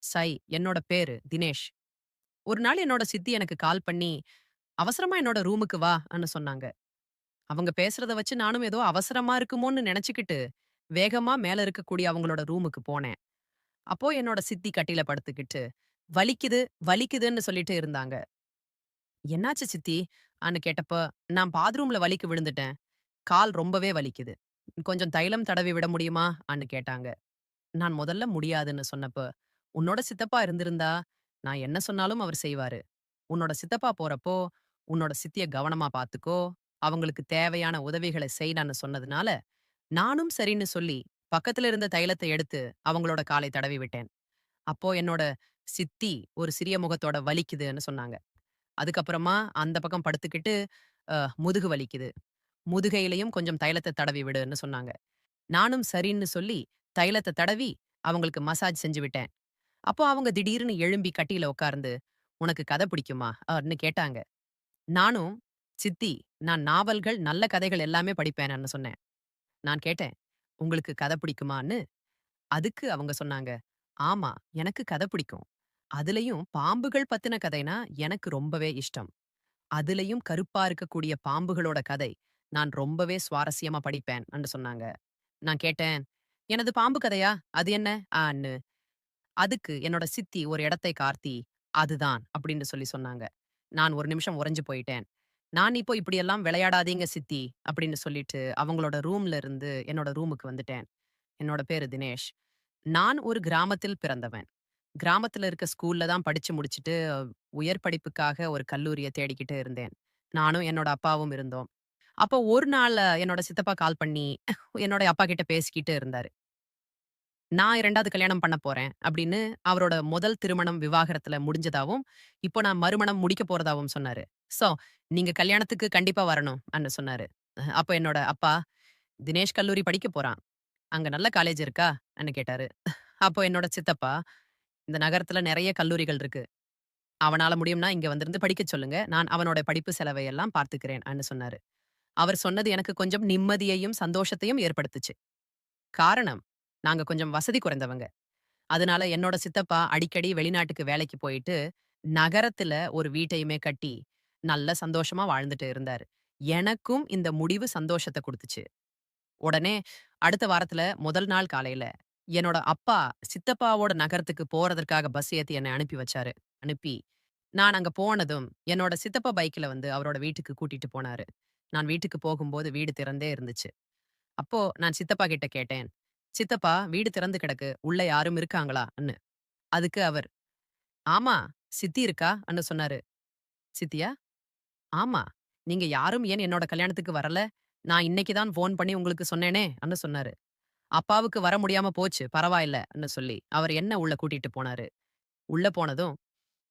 சை, என்னோட பேரு தினேஷ். ஒரு நாள் என்னோட சித்தி எனக்கு கால் பண்ணி, "அவசரமா என்னோட ரூமுக்கு வான்னு" சொன்னாங்க. அவங்க பேசுறத வச்சு நானும் ஏதோ அவசரமா இருக்குமோன்னு நெனச்சுக்கிட்டு, வேகமா மேல இருக்கக்கூடிய அவங்களோட ரூமுக்கு போனேன். அப்போ என்னோட சித்தி கட்டில்ல படுத்துக்கிட்டு, "வலிக்குது, வலிக்குதுன்னு" சொல்லிட்டு இருந்தாங்க. "என்னாச்சு சித்தி?" ன்னு கேட்டப்ப, "நான் பாத்ரூம்ல வலிக்கி விழுந்துட்டேன். கால் ரொம்பவே வலிக்குது. கொஞ்சம் தைலம் தடவி விட முடியுமா?" கேட்டாங்க. நான் முதல்ல முடியாதுன்னு சொன்னப்ப, "உன்னோட சித்தப்பா இருந்திருந்தா, நான் என்ன சொன்னாலும் அவர் செய்வாரு. உன்னோட சித்தப்பா போறப்போ, உன்னோட சித்திய கவனமா பாத்துக்கோ. அவங்களுக்கு தேவையான உதவிகள செய்டான்னு" சொன்னதுனால, நானும் சரின்னு சொல்லி, பக்கத்துல இருந்த தைலத்த எடுத்து அவங்களோட காலை தடவி விட்டேன். அப்போ என்னோட சித்தி ஒரு சிறிய முகத்தோட "வலிக்குதுன்னு" சொன்னாங்க. அதுக்கப்புறமா அந்த பக்கம் படுத்துக்கிட்டு, "அ முதுகு வலிக்குது. முதுகையிலயும் கொஞ்சம் தைலத்த தடவி விடுன்னு" சொன்னாங்க. நானும் சரின்னு சொல்லி, தைலத்த தடவி, அவங்களுக்கு மசாஜ் செஞ்சு விட்டேன். அப்போ அவங்க திடீர்னு எழும்பி கட்டில்ல உட்கார்ந்து, "உனக்கு கதை பிடிக்குமா?" கேட்டாங்க. நானும், "சித்தி, நான் நாவல்கள், நல்ல கதைகள் எல்லாமே படிப்பேன்னு" சொன்னேன். நான் கேட்டேன், "உங்களுக்கு கதை பிடிக்குமான்னு?" அதுக்கு அவங்க சொன்னாங்க, "ஆமா, எனக்கு கதை பிடிக்கும். அதுலயும் பாம்புகள் பத்தின கதைனா எனக்கு ரொம்பவே இஷ்டம். அதுலயும் கருப்பா இருக்கக்கூடிய பாம்புகளோட கதை, நான் ரொம்பவே சுவாரஸ்யமா படிப்பேன்" சொன்னாங்க. நான் கேட்டேன், "எனது பாம்பு கதையா? அது என்ன?" ஆன்னு. அதுக்கு என்னோட சித்தி ஒரு இடத்தை காட்டி, "அதுதான்" அப்படின்னு சொல்லி சொன்னாங்க. நான் ஒரு நிமிஷம் உறைஞ்சு போயிட்டேன். நான் இப்போ "இப்படியெல்லாம் விளையாடாதீங்க சித்தி" அப்படின்னு சொல்லிட்டு அவங்களோட ரூம்ல இருந்து என்னோட ரூமுக்கு வந்துட்டேன். என்னோட பேரு தினேஷ். நான் ஒரு கிராமத்தில் பிறந்தவன். கிராமத்துல இருக்க ஸ்கூல்ல தான் படிச்சு முடிச்சுட்டு, உயர் படிப்புக்காக ஒரு கல்லூரிய தேடிக்கிட்டு இருந்தேன். நானும் என்னோட அப்பாவும் இருந்தோம். அப்போ ஒரு நாள் என்னோட சித்தப்பா கால் பண்ணி, என்னோட அப்பா கிட்ட பேசிக்கிட்டு இருந்தாரு. நான் 2வது கல்யாணம் பண்ண போறேன் அப்படின்னு அவரோட முதல் திருமணம் விவாகரத்துல முடிஞ்சதாவும், இப்போ நான் மறுமணம் முடிக்க போறதாவும் சொன்னாரு. "சோ, நீங்க கல்யாணத்துக்கு கண்டிப்பா வரணும்" சொன்னாரு. அப்ப என்னோட அப்பா, "தினேஷ் கல்லூரி படிக்க போறான். அங்க நல்ல காலேஜ் இருக்கா?" கேட்டாரு. அப்போ என்னோட சித்தப்பா, "இந்த நகரத்துல நெறைய கல்லூரிகள் இருக்கு. அவனால முடியும்னா இங்க வந்திருந்து படிக்கச் சொல்லுங்க. நான் அவனோட படிப்பு செலவை எல்லாம் பார்த்துக்கிறேன்" சொன்னாரு. அவர் சொன்னது எனக்கு கொஞ்சம் நிம்மதியையும், சந்தோஷத்தையும் ஏற்படுத்துச்சு. காரணம், நாங்க கொஞ்சம் வசதி குறைந்தவங்க. அதனால என்னோட சித்தப்பா அடிக்கடி வெளிநாட்டுக்கு வேலைக்கு போயிட்டு, நகரத்துல ஒரு வீட்டையுமே கட்டி, நல்ல சந்தோஷமா வாழ்ந்துட்டு இருந்தாரு. எனக்கும் இந்த முடிவு சந்தோஷத்த குடுத்துச்சு. உடனே அடுத்த வாரத்துல முதல் நாள் காலையில, என்னோட அப்பா சித்தப்பாவோட நகரத்துக்கு போறதற்காக பஸ் ஏத்தி என்ன அனுப்பி வச்சாரு. அனுப்பி, நான் அங்க போனதும், என்னோட சித்தப்பா பைக்ல வந்து அவரோட வீட்டுக்கு கூட்டிட்டு போனாரு. நான் வீட்டுக்கு போகும்போது வீடு திறந்தே இருந்துச்சு. அப்போ நான் சித்தப்பா கிட்ட கேட்டேன், "சித்தப்பா, வீடு திறந்து கிடக்கு. உள்ள யாரும் இருக்காங்களா?"ன்னு. அதுக்கு அவர், "ஆமா, சித்தி இருக்கா?"ன்னு சொன்னாரு. "சித்தியா? ஆமா. நீங்க யாரும் ஏன் என்னோட கல்யாணத்துக்கு வரல? நான் இன்னைக்கு தான் ஃபோன் பண்ணி உங்களுக்கு சொன்னேனே!"ன்னு சொன்னாரு. அப்பாவுக்கு வர முடியாம போச்சு, பரவாயில்லன்னு சொல்லி, அவர் என்ன உள்ள கூட்டிட்டு போனாரு. உள்ள போனதும்,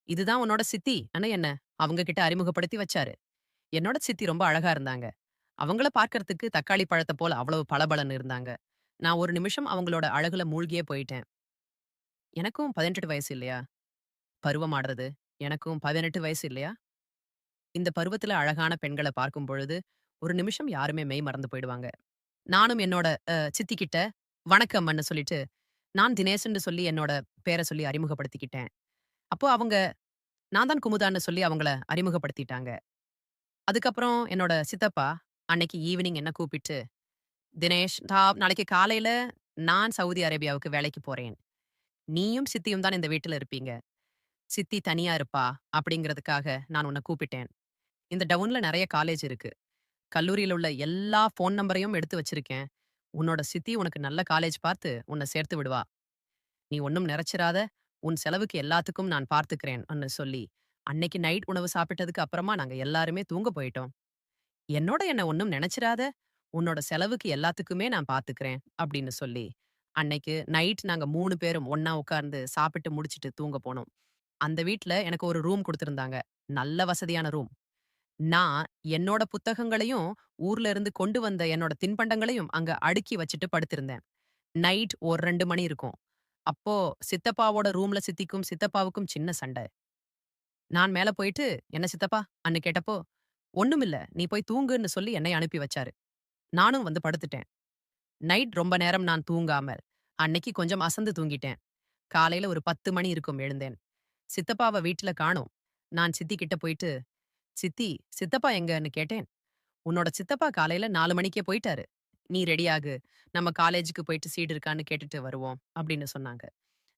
"இதுதான் உன்னோட சித்தி"ன்னு என்ன அவங்க கிட்ட அறிமுகப்படுத்தி வச்சாரு. என்னோட சித்தி ரொம்ப அழகா இருந்தாங்க. அவங்கள பார்க்கறதுக்கு தக்காளி பழத்த போல அவ்வளவு பளபளன்னு இருந்தாங்க. நான் ஒரு நிமிஷம் அவங்களோட அழகுல மூழ்கியே போயிட்டேன். எனக்கும் 18 வயசு இல்லையா? பருவம் ஆடுறது. எனக்கும் 18 வயசு இல்லையா? இந்த பருவத்துல அழகான பெண்கள பார்க்கும் பொழுது, ஒரு நிமிஷம் யாருமே மெய் மறந்து போயிடுவாங்க. நானும் என்னோட சித்திக்கிட்ட வணக்கம்ன்னு சொல்லிட்டு, நான் தினேஷ்ன்னு சொல்லி என்னோட பேர சொல்லி அறிமுகப்படுத்திக்கிட்டேன். அப்போ அவங்க நான் தான் குமுதான்னு சொல்லி அவங்கள அறிமுகப்படுத்திட்டாங்க. அதுக்கப்புறம் என்னோட சித்தப்பா அன்னைக்கு ஈவினிங் என்ன கூப்பிட்டு, "தினேஷ், நாளைக்கு காலையில நான் சவுதி அரேபியாவுக்கு வேலைக்கு போறேன். நீயும் சித்தியும் தான் இந்த வீட்ல இருப்பீங்க. சித்தி தனியா இருப்பா" அப்படிங்கிறதுக்காக நான் உன்ன கூப்பிட்டேன். இந்த டவுன்ல நெறைய காலேஜ் இருக்கு. கல்லூரியில உள்ள எல்லா ஃபோன் நம்பரையும் எடுத்து வச்சிருக்கேன். உன்னோட சித்தி உனக்கு நல்ல காலேஜ் பார்த்து உன்ன சேர்த்து விடுவா. நீ ஒண்ணும் நெனச்சிராத. உன் செலவுக்கு எல்லாத்துக்கும் நான் பார்த்துக்கிறேன்னு சொல்லி, அன்னைக்கு நைட் உணவு சாப்பிட்டதுக்கு அப்புறமா நாங்க எல்லாருமே தூங்க போயிட்டோம். என்ன ஒண்ணும் நெனச்சிராத. உன்னோட செலவுக்கு எல்லாத்துக்குமே நான் பார்த்துக்கிறேன் அப்படின்னு சொல்லி, அன்னைக்கு நைட் நாங்க 3 பேரும் ஒண்ணா உட்கார்ந்து சாப்பிட்டு முடிச்சுட்டு தூங்க போனோம். அந்த வீட்ல எனக்கு ஒரு ரூம் குடுத்திருந்தாங்க. நல்ல வசதியான ரூம். நான் என்னோட புத்தகங்களையும், ஊர்ல இருந்து கொண்டு வந்த என்னோட தின்பண்டங்களையும் அங்க அடுக்கி வச்சுட்டு படுத்திருந்தேன். நைட் ஒரு 2 மணி இருக்கும். அப்போ சித்தப்பாவோட ரூம்ல சித்திக்கும், சித்தப்பாவுக்கும் சின்ன சண்டை. நான் மேல போயிட்டு, "என்ன சித்தப்பா?"ன்னு கேட்டப்போ, "ஒண்ணுமில்ல. நீ போய் தூங்குன்னு" சொல்லி என்னை அனுப்பி வச்சாரு. நானும் வந்து படுத்துட்டேன். நைட் ரொம்ப நேரம் நான் தூங்காமல், அன்னைக்கு கொஞ்சம் அசந்து தூங்கிட்டேன். காலையில ஒரு 10 மணி இருக்கும் எழுந்தேன். சித்தப்பாவ வீட்ல காணோம். நான் சித்தி கிட்ட போயிட்டு, "சித்தி, சித்தப்பா எங்கன்னு?" கேட்டேன். "உன்னோட சித்தப்பா காலையில 4 மணிக்கே போயிட்டாரு. நீ ரெடி ஆகு. நம்ம காலேஜுக்கு போயிட்டு சீட் இருக்கான்னு கேட்டுட்டு வருவோம்." அப்படின்னு சொன்னாங்க.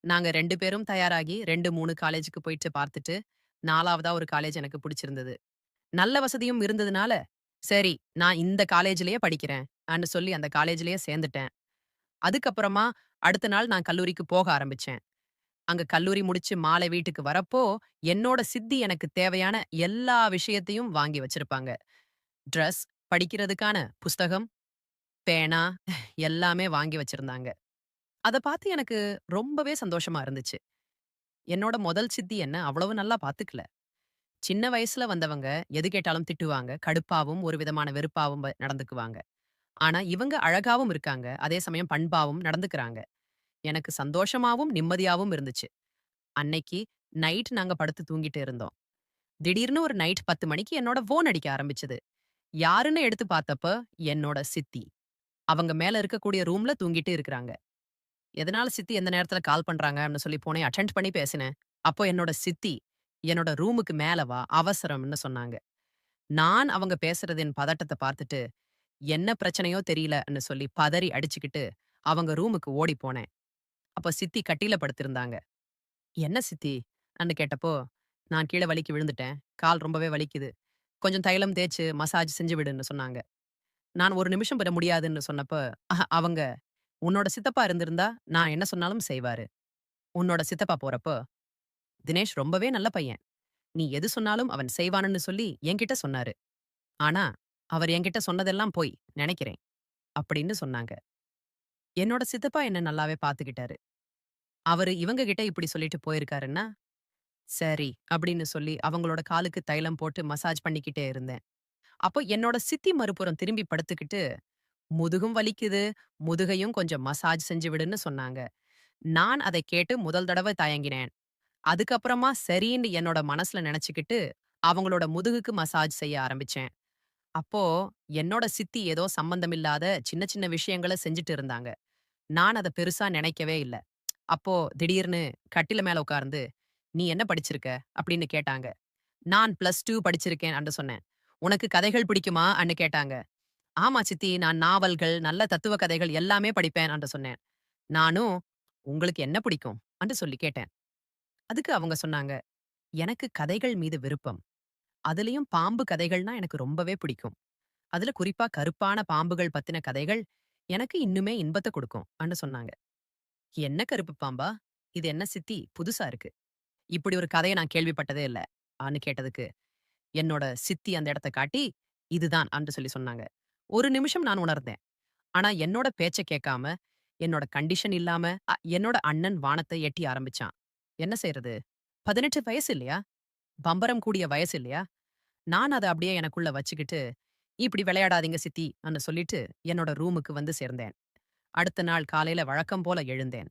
நாங்க 2 பேரும் தயாராகி 2, 3 காலேஜுக்கு போயிட்டு பார்த்துட்டு, 4வதா ஒரு காலேஜ் எனக்கு பிடிச்சிருந்தது. நல்ல வசதியும் இருந்ததுனால, சரி நான் இந்த காலேஜ்லயே படிக்கிறேன் அன்னு சொல்லி அந்த காலேஜ்லயே சேர்ந்துட்டேன். அதுக்கப்புறமா அடுத்த நாள் நான் கல்லூரிக்கு போக ஆரம்பிச்சேன். அங்க கல்லூரி முடிச்சு மாலை வீட்டுக்கு வரப்போ, என்னோட சித்தி எனக்கு தேவையான எல்லா விஷயத்தையும் வாங்கி வச்சிருப்பாங்க. ட்ரெஸ், படிக்கிறதுக்கான புஸ்தகம், பேனா எல்லாமே வாங்கி வச்சிருந்தாங்க. அத பார்த்து எனக்கு ரொம்பவே சந்தோஷமா இருந்துச்சு. என்னோட முதல் சித்தி என்ன அவ்வளவு நல்லா பார்த்துக்கல. சின்ன வயசுல வந்தவங்க எது கேட்டாலும் திட்டுவாங்க. கடுப்பாவும், ஒரு விதமான வெறுப்பாவும் நடந்துக்குவாங்க. ஆனா இவங்க அழகாவும் இருக்காங்க. அதே சமயம் பண்பாவும் நடந்துக்கிறாங்க. எனக்கு சந்தோஷமாவும், நிம்மதியாவும் இருந்துச்சு. அன்னைக்கு நைட் நாங்க படுத்து தூங்கிட்டு இருந்தோம். திடீர்னு ஒரு நைட் 10 மணிக்கு என்னோட ஃபோன் அடிக்க ஆரம்பிச்சது. யாருன்னு எடுத்து பார்த்தப்ப, என்னோட சித்தி. அவங்க மேல இருக்கக்கூடிய ரூம்ல தூங்கிட்டு இருக்குறாங்க. எதனால சித்தி எந்த நேரத்துல கால் பண்றாங்கன்னு சொல்லி போனேன். அட்டெண்ட் பண்ணி பேசினேன். அப்போ என்னோட சித்தி, "என்னோட ரூமுக்கு மேல வா, அவசரம்ன்னு" சொன்னாங்க. நான் அவங்க பேசுறதின் பதட்டத்த பார்த்துட்டு, என்ன பிரச்சனையோ தெரியலன்னு சொல்லி பதறி அடிச்சுக்கிட்டு, அவங்க ரூமுக்கு ஓடி போனேன். அப்ப சித்தி கட்டில்ல படுத்திருந்தாங்க. "என்ன சித்தி?" அன்னு கேட்டப்போ, "நான் கீழ வழுக்கி விழுந்துட்டேன். கால் ரொம்பவே வலிக்குது. கொஞ்சம் தைலம் தேய்ச்சு மசாஜ் செஞ்சு விடுன்னு" சொன்னாங்க. நான் 1 நிமிஷம் விட முடியாதுன்னு சொன்னப்ப, அவங்க, "உன்னோட சித்தப்பா இருந்திருந்தா, நான் என்ன சொன்னாலும் செய்வாரு. உன்னோட சித்தப்பா போறப்போ, தினேஷ் ரொம்பவே நல்ல பையன். நீ எது சொன்னாலும் அவன் செய்வான்னு சொல்லி என்கிட்ட சொன்னாரு. ஆனா, அவர் என்கிட்ட சொன்னதெல்லாம் பொய், நெனைக்கிறேன்." அப்படின்னு சொன்னாங்க. என்னோட சித்தப்பா என்ன நல்லாவே பாத்துக்கிட்டாரு. அவரு இவங்க கிட்ட இப்படி சொல்லிட்டு போயிருக்காருன்னா, சரி அப்படின்னு சொல்லி அவங்களோட காலுக்கு தைலம் போட்டு மசாஜ் பண்ணிக்கிட்டே இருந்தேன். அப்போ என்னோட சித்தி மறுபுறம் திரும்பி படுத்துக்கிட்டு, "முதுகும் வலிக்குது, முதுகையும் கொஞ்சம் மசாஜ் செஞ்சு விடுன்னு" சொன்னாங்க. நான் அதை கேட்டு முதல் தடவ தயங்கினேன். அதுக்கப்புறமா சரின்னு என்னோட மனசுல நெனச்சுக்கிட்டு, அவங்களோட முதுகுக்கு மசாஜ் செய்ய ஆரம்பிச்சேன். அப்போ என்னோட சித்தி ஏதோ சம்மந்தமில்லாத சின்ன சின்ன விஷயங்கள செஞ்சுட்டு இருந்தாங்க. நான் அத பெருசா நெனைக்கவே இல்ல. அப்போ திடீர்னு கட்டில மேல உட்கார்ந்து, "நீ என்ன படிச்சிருக்க?" அப்படின்னு கேட்டாங்க. நான் +2 படிச்சிருக்கேன் அன்னு சொன்னேன். "உனக்கு கதைகள் பிடிக்குமா?" அன்னு கேட்டாங்க. "ஆமா சித்தி, நான் நாவல்கள், நல்ல தத்துவ கதைகள் எல்லாமே படிப்பேன்" அன்று சொன்னேன். நானும், "உங்களுக்கு என்ன பிடிக்கும்?" அன்று சொல்லி கேட்டேன். அதுக்கு அவங்க சொன்னாங்க, "எனக்கு கதைகள் மீது விருப்பம். அதுலயும் பாம்பு கதைகள்னா எனக்கு ரொம்பவே பிடிக்கும். அதுல குறிப்பா கருப்பான பாம்புகள் பத்தின கதைகள் எனக்கு இன்னுமே இன்பத்த குடுக்கும்" அன்னு சொன்னாங்க. "என்ன கருப்பு பாம்பா? இது என்ன சித்தி புதுசா இருக்கு. இப்படி ஒரு கதைய நான் கேள்விப்பட்டதே இல்ல" அன்னு கேட்டதுக்கு, என்னோட சித்தி அந்த இடத்த காட்டி, "இதுதான்" அன்று சொல்லி சொன்னாங்க. ஒரு நிமிஷம் நான் உணர்ந்தேன். ஆனா என்னோட பேச்ச கேட்காம, என்னோட கண்டிஷன் இல்லாம, என்னோட அண்ணன் வானத்த எட்டி ஆரம்பிச்சான். என்ன செய்றது? 18 வயசு இல்லையா? பம்பரம் கூடிய வயசு இல்லையா? நான் அத அப்படியே எனக்குள்ள வச்சுக்கிட்டு, "இப்படி விளையாடாதீங்க சித்தி"ன்னு சொல்லிட்டு என்னோட ரூமுக்கு வந்து சேர்ந்தேன். அடுத்த நாள் காலையில வழக்கம் போல எழுந்தேன்.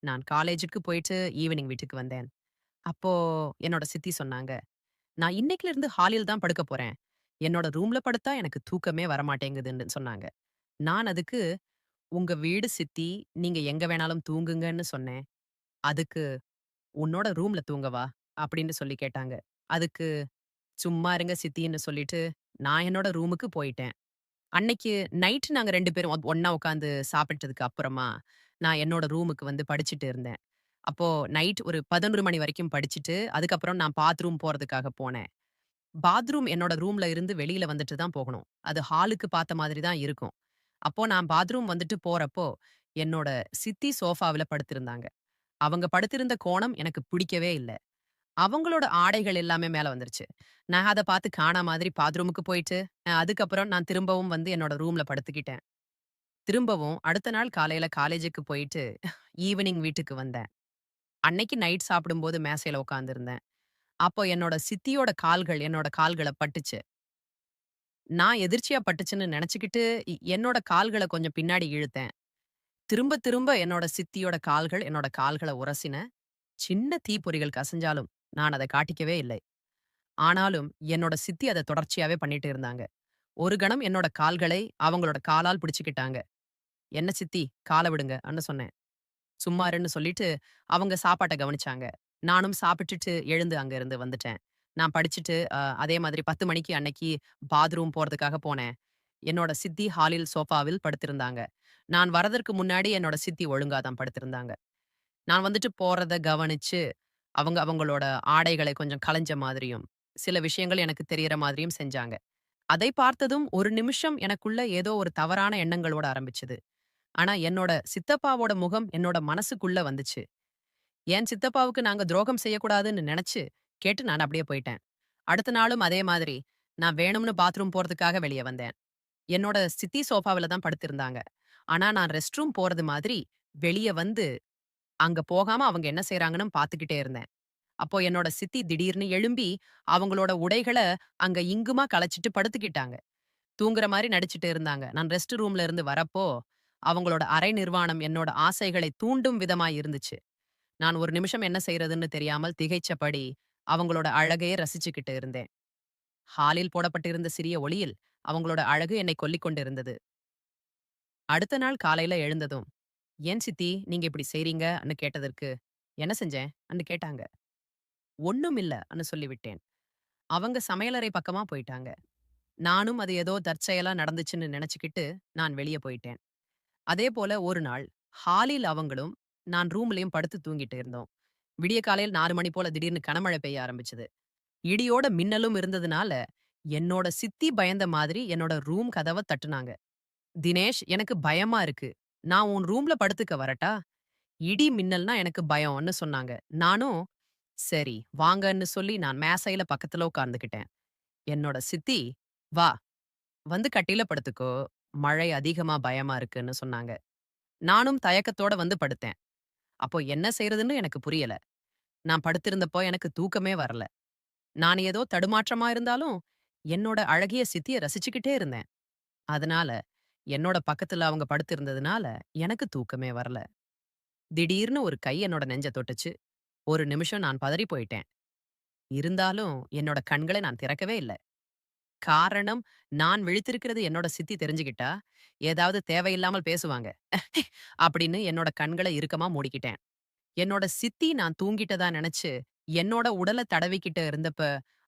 நான் காலேஜுக்கு போயிட்டு ஈவினிங் வீட்டுக்கு வந்தேன். அப்போ என்னோட சித்தி சொன்னாங்க, "நான் இன்னைக்குல இருந்து ஹாலில் தான் படுக்கப் போறேன். என்னோட ரூம்ல படுத்தா எனக்கு தூக்கமே வரமாட்டேங்குதுன்னு" சொன்னாங்க. நான் அதுக்கு, "உங்க வீடு சித்தி, நீங்க எங்க வேணாலும் தூங்குங்கன்னு சொன்னேன். அதுக்கு உன்னோட ரூம்ல தூங்கவா?" அப்படின்னு சொல்லி கேட்டாங்க. அதுக்கு, "சும்மா இருங்க சித்தின்னு" சொல்லிட்டு நான் என்னோட ரூமுக்கு போயிட்டேன். அன்னைக்கு நைட் நாங்க 2 பேரும் ஒண்ணா உட்காந்து சாப்பிட்டதுக்கு அப்புறமா, நான் என்னோட ரூமுக்கு வந்து படிச்சுட்டு இருந்தேன். அப்போ நைட் ஒரு 11 மணி வரைக்கும் படிச்சுட்டு, அதுக்கப்புறம் நான் பாத்ரூம் போறதுக்காக போனேன். பாத்ரூம் என்னோட ரூம்ல இருந்து வெளியில வந்துட்டு தான் போகணும். அது ஹாலுக்கு பார்த்த மாதிரி தான் இருக்கும். அப்போ நான் பாத்ரூம் வந்துட்டு போறப்போ, என்னோட சித்தி சோஃபாவுல படுத்திருந்தாங்க. அவங்க படுத்திருந்த கோணம் எனக்கு பிடிக்கவே இல்ல. அவங்களோட ஆடைகள் எல்லாமே மேல வந்துருச்சு. நான் அத பார்த்து காணா மாதிரி பாத்ரூமுக்கு போயிட்டு, அதுக்கப்புறம் நான் திரும்பவும் வந்து என்னோட ரூம்ல படுத்துக்கிட்டேன். திரும்பவும் அடுத்த நாள் காலையில காலேஜுக்கு போயிட்டு, ஈவினிங் வீட்டுக்கு வந்தேன். அன்னைக்கு நைட் சாப்பிடும்போது மேசையில உட்கார்ந்திருந்தேன். அப்போ என்னோட சித்தியோட கால்கள் என்னோட கால்கள பட்டுச்சு. நான் எதிர்ச்சியா பட்டுச்சுன்னு நெனச்சுக்கிட்டு, என்னோட கால்கள கொஞ்சம் பின்னாடி இழுத்தேன். திரும்ப திரும்ப என்னோட சித்தியோட கால்கள் என்னோட கால்கள உரசின. சின்ன தீப்பொறிகள் கசிஞ்சாலும், நான் அத காட்டிக்கவே இல்லை. ஆனாலும் என்னோட சித்தி அத தொடர்ச்சியாவே பண்ணிட்டு இருந்தாங்க. ஒரு கணம் என்னோட கால்களை அவங்களோட காலால் பிடிச்சுக்கிட்டாங்க. "என்ன சித்தி, கால விடுங்க" அன்னு சொன்னேன். சும்மா இருன்னு சொல்லிட்டு அவங்க சாப்பாட்ட கவனிச்சாங்க. நானும் சாப்பிட்டுட்டு எழுந்து அங்க இருந்து வந்துட்டேன். நான் படிச்சுட்டு அதே மாதிரி 10 மணிக்கு அன்னைக்கு பாத்ரூம் போறதுக்காக போனேன். என்னோட சித்தி ஹாலில் சோஃபாவில் படுத்திருந்தாங்க. நான் வரதற்கு முன்னாடி என்னோட சித்தி ஒழுங்கா தான் படுத்திருந்தாங்க. நான் வந்துட்டு போறத கவனிச்சு, அவங்க அவங்களோட ஆடைகளை கொஞ்சம் கலஞ்ச மாதிரியும், சில விஷயங்கள் எனக்கு தெரியற மாதிரியும் செஞ்சாங்க. அதை பார்த்ததும் ஒரு நிமிஷம் எனக்குள்ள ஏதோ ஒரு தவறான எண்ணங்களோட ஆரம்பிச்சது. ஆனா என்னோட சித்தப்பாவோட முகம் என்னோட மனசுக்குள்ள வந்துச்சு. என் சித்தப்பாவுக்கு நாங்க துரோகம் செய்யக்கூடாதுன்னு நெனச்சு, கேட்டு நான் அப்படியே போயிட்டேன். அடுத்த நாளும் அதே மாதிரி, நான் வேணும்னு பாத்ரூம் போறதுக்காக வெளிய வந்தேன். என்னோட சித்தி சோஃபாவுல தான் படுத்திருந்தாங்க. ஆனா நான் ரெஸ்ட் ரூம் போறது மாதிரி, வெளிய வந்து, அங்க போகாம அவங்க என்ன செய்றாங்கன்னு பாத்துக்கிட்டே இருந்தேன். அப்போ என்னோட சித்தி திடீர்னு எழும்பி, அவங்களோட உடைகள அங்க இங்குமா கலச்சிட்டு படுத்துக்கிட்டாங்க. தூங்குற மாரி நடிச்சுட்டு இருந்தாங்க. நான் ரெஸ்ட் ரூம்ல இருந்து வரப்போ, அவங்களோட அரை நிர்வாணம் என்னோட ஆசைகளை தூண்டும் விதமாய் இருந்துச்சு. நான் ஒரு நிமிஷம் என்ன செய்றதுன்னு தெரியாமல் திகைச்சபடி, அவங்களோட அழகையே ரசிச்சுக்கிட்டு இருந்தேன். ஹாலில் போடப்பட்டிருந்த சிறிய ஒளியில், அவங்களோட அழகு என்னை கொல்லிக் கொண்டிருந்தது. அடுத்த நாள் காலையில எழுந்ததும், "ஏன் சித்தி நீங்க இப்படி செய்றீங்கன்னு?" கேட்டதற்கு, "என்ன செஞ்சேன்?" ன்னு கேட்டாங்க. "ஒண்ணும் இல்ல"ன்னு சொல்லிவிட்டேன். அவங்க சமையலறை பக்கமா போயிட்டாங்க. நானும் அது ஏதோ தற்செயலா நடந்துச்சுன்னு நெனச்சுக்கிட்டு, நான் வெளிய போயிட்டேன். அதே போல ஒரு நாள், ஹாலில் அவங்களும், நான் ரூம்லயும் படுத்து தூங்கிட்டு இருந்தோம். விடிய காலையில் 4 மணி போல திடீர்னு கனமழை பெய்ய ஆரம்பிச்சது. இடியோட மின்னலும் இருந்ததுனால, என்னோட சித்தி பயந்த மாதிரி என்னோட ரூம் கதவ தட்டுனாங்க. "தினேஷ், எனக்கு பயமா இருக்கு. நான் உன் ரூம்ல படுத்துக்க வரட்டா? இடி, மின்னல்னா எனக்கு பயம்ன்னு" சொன்னாங்க. நானும், "சரி வாங்கன்னு" சொல்லி நான் மேசையில பக்கத்துல உட்கார்ந்துக்கிட்டேன். என்னோட சித்தி, "வா, வந்து கட்டில்ல படுத்துக்கோ. மழை அதிகமா பயமா இருக்குன்னு" சொன்னாங்க. நானும் தயக்கத்தோட வந்து படுத்தேன். அப்போ என்ன செய்றதுன்னு எனக்கு புரியல. நான் படுத்திருந்தப்போ எனக்கு தூக்கமே வரல. நான் ஏதோ தடுமாற்றமா இருந்தாலும், என்னோட அழகிய சித்திய ரசிச்சுக்கிட்டே இருந்தேன். அதனால, என்னோட பக்கத்துல அவங்க படுத்திருந்ததுனால, எனக்கு தூக்கமே வரல. திடீர்னு ஒரு கை என்னோட நெஞ்ச தொட்டுச்சு. ஒரு நிமிஷம் நான் பதறி போயிட்டேன். இருந்தாலும், என்னோட கண்கள நான் திறக்கவே இல்ல. காரணம், நான் விழித்திருக்கிறது என்னோட சித்தி தெரிஞ்சுகிட்டா, ஏதாவது தேவையில்லாமல் பேசுவாங்க. அப்படின்னு என்னோட கண்கள இறுக்கமா மூடிக்கிட்டேன். என்னோட சித்தி நான் தூங்கிட்டதா நெனச்சு, என்னோட உடல தடவிக்கிட்டு இருந்தப்ப,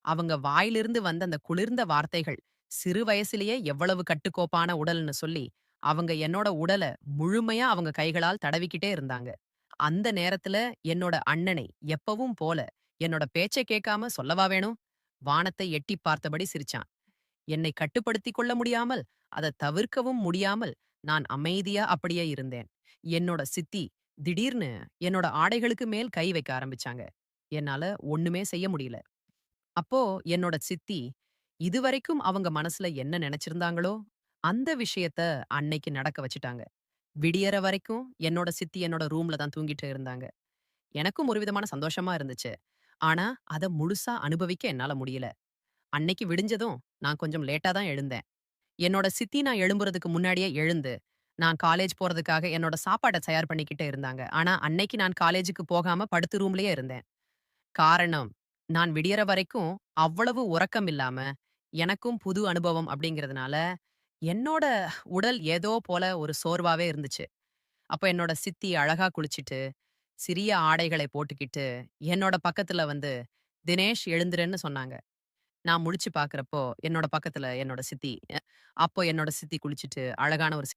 அவங்க வாயிலிருந்து வந்த அந்த குளிர்ந்த வார்த்தைகள், சிறு வயசிலேயே எவ்வளவு கட்டுக்கோப்பான உடல்னு சொல்லி, அவங்க என்னோட உடல முழுமையா அவங்க கைகளால் தடவிக்கிட்டே இருந்தாங்க. அந்த நேரத்துல என்னோட அண்ணனை எப்பவும் போல, என்னோட பேச்ச கேட்காம சொல்லவா வேணும்? வானத்தை எட்டிப் பார்த்தபடி சிரிச்சான். என்னை கட்டுப்படுத்திக் கொள்ள முடியாமல், அத தவிர்க்கவும் முடியாமல், நான் அமைதியா அப்படியே இருந்தேன். என்னோட சித்தி திடீர்னு என்னோட ஆடைகளுக்கு மேல் கை வைக்க ஆரம்பிச்சாங்க. என்னால ஒண்ணுமே செய்ய முடியல. அப்போ என்னோட சித்தி, இதுவரைக்கும் அவங்க மனசுல என்ன நெனச்சிருந்தாங்களோ, அந்த விஷயத்த அன்னைக்கு நடக்க வச்சுட்டாங்க. விடியற வரைக்கும் என்னோட சித்தி என்னோட ரூம்ல தான் தூங்கிட்டு இருந்தாங்க. எனக்கும் ஒரு விதமான சந்தோஷமா இருந்துச்சு. ஆனா, அத முழுசா அனுபவிக்க என்னால முடியல. அன்னைக்கு விடிஞ்சதும் நான் கொஞ்சம் லேட்டா தான் எழுந்தேன். என்னோட சித்தி நான் எழும்புறதுக்கு முன்னாடியே எழுந்து, நான் காலேஜ் போறதுக்காக என்னோட சாப்பாட்ட தயார் பண்ணிக்கிட்டு இருந்தாங்க. ஆனா, அன்னைக்கு நான் காலேஜுக்கு போகாம படுத்து ரூம்லயே இருந்தேன். காரணம், நான் விடியற வரைக்கும் அவ்வளவு உறக்கம் இல்லாம, எனக்கும் புது அனுபவம் அப்படிங்கிறதுனால, என்னோட உடல் ஏதோ போல ஒரு சோர்வாவே இருந்துச்சு. அப்ப என்னோட சித்தி அழகா குளிச்சுட்டு, சிறிய ஆடைகளை போட்டுக்கிட்டு, என்னோட பக்கத்துல வந்து, "தினேஷ் எழுந்துருன்னு" சொன்னாங்க. நான் முழிச்சு பார்க்கிறப்போ, என்னோட பக்கத்துல என்னோட சித்தி. அப்போ என்னோட சித்தி குளிச்சுட்டு, அழகான ஒரு